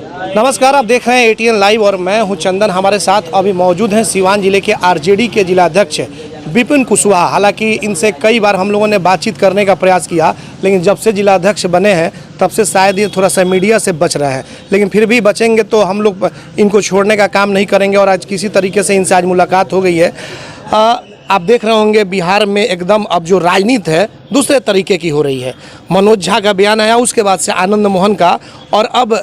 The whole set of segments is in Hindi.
नमस्कार, आप देख रहे हैं एटीएन लाइव और मैं हूं चंदन। हमारे साथ अभी मौजूद हैं सिवान जिले के आरजेडी के जिलाध्यक्ष विपिन कुशवाहा। हालांकि इनसे कई बार हम लोगों ने बातचीत करने का प्रयास किया, लेकिन जब से जिलाध्यक्ष बने हैं तब से शायद ये थोड़ा सा मीडिया से बच रहे हैं। लेकिन फिर भी बचेंगे तो हम लोग इनको छोड़ने का काम नहीं करेंगे और आज किसी तरीके से इनसे आज मुलाकात हो गई है। आप देख रहे होंगे बिहार में एकदम अब जो राजनीति है दूसरे तरीके की हो रही है। मनोज झा का बयान आया, उसके बाद से आनंद मोहन का, और अब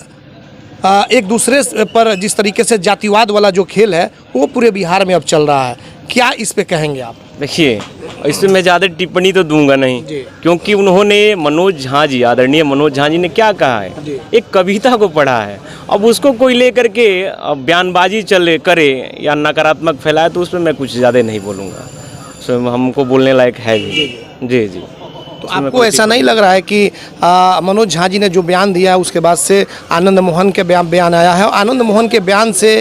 एक दूसरे पर जिस तरीके से जातिवाद वाला जो खेल है वो पूरे बिहार में अब चल रहा है। क्या इस पे कहेंगे आप? देखिए, इसमें मैं ज़्यादा टिप्पणी तो दूंगा नहीं, क्योंकि उन्होंने मनोज झा जी, आदरणीय मनोज झा जी ने क्या कहा है, एक कविता को पढ़ा है। अब उसको कोई लेकर के बयानबाजी चले करे या नकारात्मक फैलाए तो उसमें मैं कुछ ज़्यादा नहीं बोलूँगा। सो हमको बोलने लायक है भी। जी जी। तो आपको ऐसा नहीं लग रहा है कि मनोज झा जी ने जो बयान दिया है उसके बाद से आनंद मोहन के बयान आया है, और आनंद मोहन के बयान से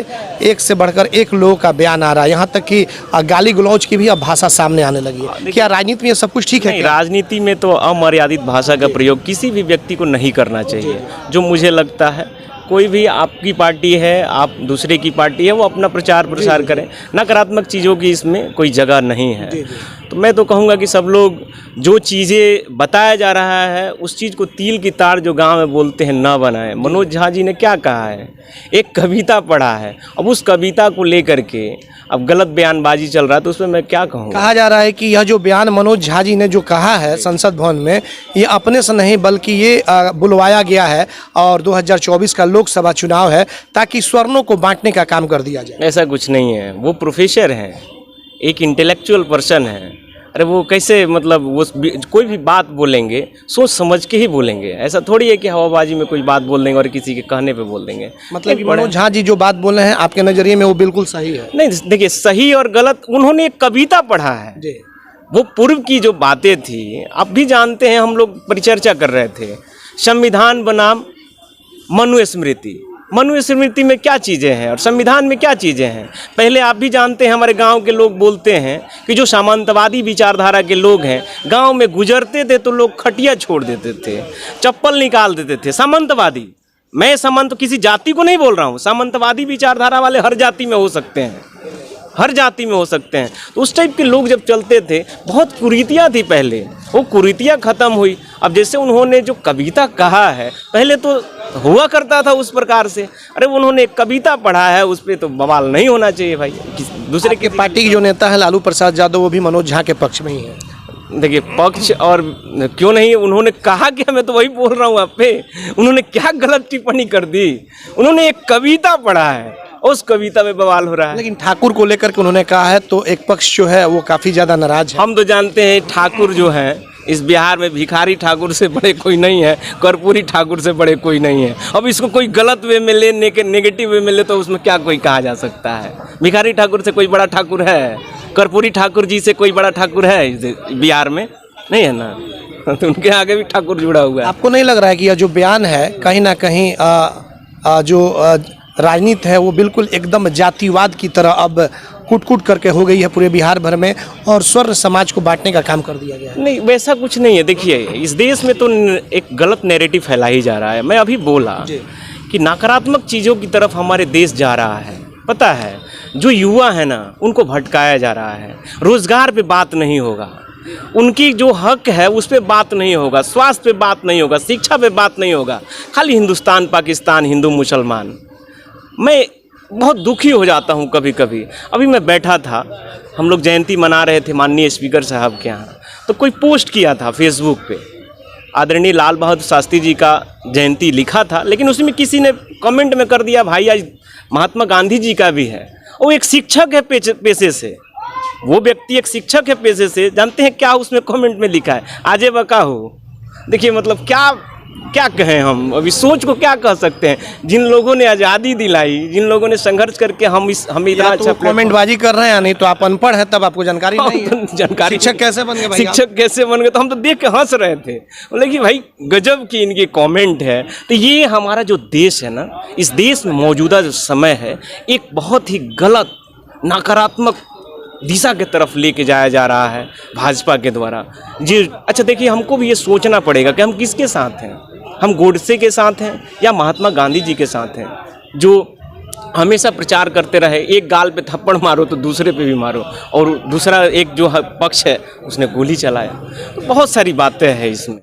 एक से बढ़कर एक लोगों का बयान आ रहा है, यहाँ तक कि गाली गलौज की भी अब भाषा सामने आने लगी है। क्या राजनीति में सब कुछ ठीक है? राजनीति में तो अमर्यादित भाषा का प्रयोग किसी भी व्यक्ति को नहीं करना चाहिए। जो मुझे लगता है, कोई भी आपकी पार्टी है, आप दूसरे की पार्टी है, वो अपना प्रचार प्रसार करें, नकारात्मक चीज़ों की इसमें कोई जगह नहीं है। तो मैं तो कहूँगा कि सब लोग जो चीज़ें बताया जा रहा है उस चीज़ को तिल की तार जो गांव में बोलते हैं ना बनाएं। मनोज झा जी ने क्या कहा है, एक कविता पढ़ा है, अब उस कविता को लेकर के अब गलत बयानबाजी चल रहा है, तो उसमें मैं क्या कहूँगा। कहा जा रहा है कि यह जो बयान मनोज झा जी ने जो कहा है संसद भवन में, ये अपने से नहीं बल्कि ये बुलवाया गया है और 2024 का लोकसभा चुनाव है ताकि स्वर्णों को बांटने का काम कर दिया जाए। ऐसा कुछ नहीं है, वो प्रोफेसर हैं, एक इंटेलेक्चुअल पर्सन है। अरे वो कैसे, मतलब वो कोई भी बात बोलेंगे सोच समझ के ही बोलेंगे। ऐसा थोड़ी है कि हवाबाजी में कोई बात बोल देंगे और किसी के कहने पे बोल देंगे। मतलब कि मनोज झा जी जो बात बोल रहे हैं आपके नज़रिए में वो बिल्कुल सही है? नहीं, देखिए, सही और गलत, उन्होंने एक कविता पढ़ा है जी। वो पूर्व की जो बातें थी आप भी जानते हैं, हम लोग परिचर्चा कर रहे थे, संविधान बनाम मनुस्मृति। मनुस्मृति में क्या चीज़ें हैं और संविधान में क्या चीज़ें हैं। पहले आप भी जानते हैं, हमारे गांव के लोग बोलते हैं कि जो सामंतवादी विचारधारा के लोग हैं गांव में गुजरते थे तो लोग खटिया छोड़ देते थे, चप्पल निकाल देते थे। सामंतवादी, मैं सामंत किसी जाति को नहीं बोल रहा हूँ, सामंतवादी विचारधारा वाले हर जाति में हो सकते हैं, हर जाति में हो सकते हैं। तो उस टाइप के लोग जब चलते थे, बहुत कुरीतियाँ थी पहले, वो कुरीतियाँ ख़त्म हुई। अब जैसे उन्होंने जो कविता कहा है, पहले तो हुआ करता था उस प्रकार से, अरे उन्होंने एक कविता पढ़ा है, उस पर तो बवाल नहीं होना चाहिए भाई। दूसरे के पार्टी की जो नेता है लालू प्रसाद यादव, वो भी मनोज झा के पक्ष में ही है। देखिए, पक्ष और क्यों नहीं, उन्होंने कहा क्या, मैं तो वही बोल रहा हूँ आप पे, उन्होंने क्या गलत टिप्पणी कर दी। उन्होंने एक कविता पढ़ा है, उस कविता में बवाल हो रहा है। लेकिन ठाकुर को लेकर के उन्होंने कहा है तो एक पक्ष जो है वो काफ़ी ज़्यादा नाराज है। हम तो जानते हैं ठाकुर जो है इस बिहार में भिखारी ठाकुर से बड़े कोई नहीं है, कर्पूरी ठाकुर से बड़े कोई नहीं है। अब इसको कोई गलत वे में ले, नेगेटिव वे में ले, तो उसमें क्या कोई कहा जा सकता है। भिखारी ठाकुर से कोई बड़ा ठाकुर है, कर्पूरी ठाकुर जी से कोई बड़ा ठाकुर है बिहार में? नहीं है ना। तो उनके आगे भी ठाकुर जुड़ा हुआ है। आपको नहीं लग रहा है कि यह जो बयान है कहीं ना कहीं जो राजनीति है वो बिल्कुल एकदम जातिवाद की तरह अब कूट करके हो गई है पूरे बिहार भर में, और स्वर्ण समाज को बांटने का काम कर दिया गया है? नहीं, वैसा कुछ नहीं है। देखिए, इस देश में तो एक गलत नैरेटिव फैला ही जा रहा है। मैं अभी बोला कि नकारात्मक चीज़ों की तरफ हमारे देश जा रहा है। पता है, जो युवा है ना, उनको भटकाया जा रहा है। रोजगार पे बात नहीं होगा, उनकी जो हक है उस पर बात नहीं होगा, स्वास्थ्य पे बात नहीं होगा, शिक्षा पे बात नहीं होगा, खाली हिंदुस्तान पाकिस्तान, हिंदू मुसलमान। मैं बहुत दुखी हो जाता हूँ कभी कभी। अभी मैं बैठा था, हम लोग जयंती मना रहे थे माननीय स्पीकर साहब के यहाँ, तो कोई पोस्ट किया था फेसबुक पे, आदरणीय लाल बहादुर शास्त्री जी का जयंती लिखा था, लेकिन उसमें किसी ने कमेंट में कर दिया, भाई आज महात्मा गांधी जी का भी है। वो एक शिक्षक है पेशे से, वो व्यक्ति एक शिक्षक है पेशे से। जानते हैं क्या उसमें कमेंट में लिखा है? आजे बका हो। देखिए, मतलब क्या कहें हम, अभी सोच को क्या कह सकते हैं। जिन लोगों ने आज़ादी दिलाई, जिन लोगों ने संघर्ष करके हमें इतना अच्छा कमेंटबाजी कर रहे हैं, नहीं तो आप अनपढ़ हैं तब आपको जानकारी नहीं है। जानकारी, शिक्षक कैसे बन गए भाई? शिक्षक कैसे बन गए? तो हम तो देख के हंस रहे थे, बोले कि भाई गजब की इनके कमेंट है। तो ये हमारा जो देश है ना, इस देश में मौजूदा जो समय है, एक बहुत ही गलत नकारात्मक दिशा की तरफ लेके जाया जा रहा है भाजपा के द्वारा जी। अच्छा देखिए, हमको भी ये सोचना पड़ेगा कि हम किसके साथ हैं। हम गोडसे के साथ हैं या महात्मा गांधी जी के साथ हैं, जो हमेशा प्रचार करते रहे एक गाल पे थप्पड़ मारो तो दूसरे पे भी मारो, और दूसरा एक जो पक्ष है उसने गोली चलाया। तो बहुत सारी बातें हैं इसमें।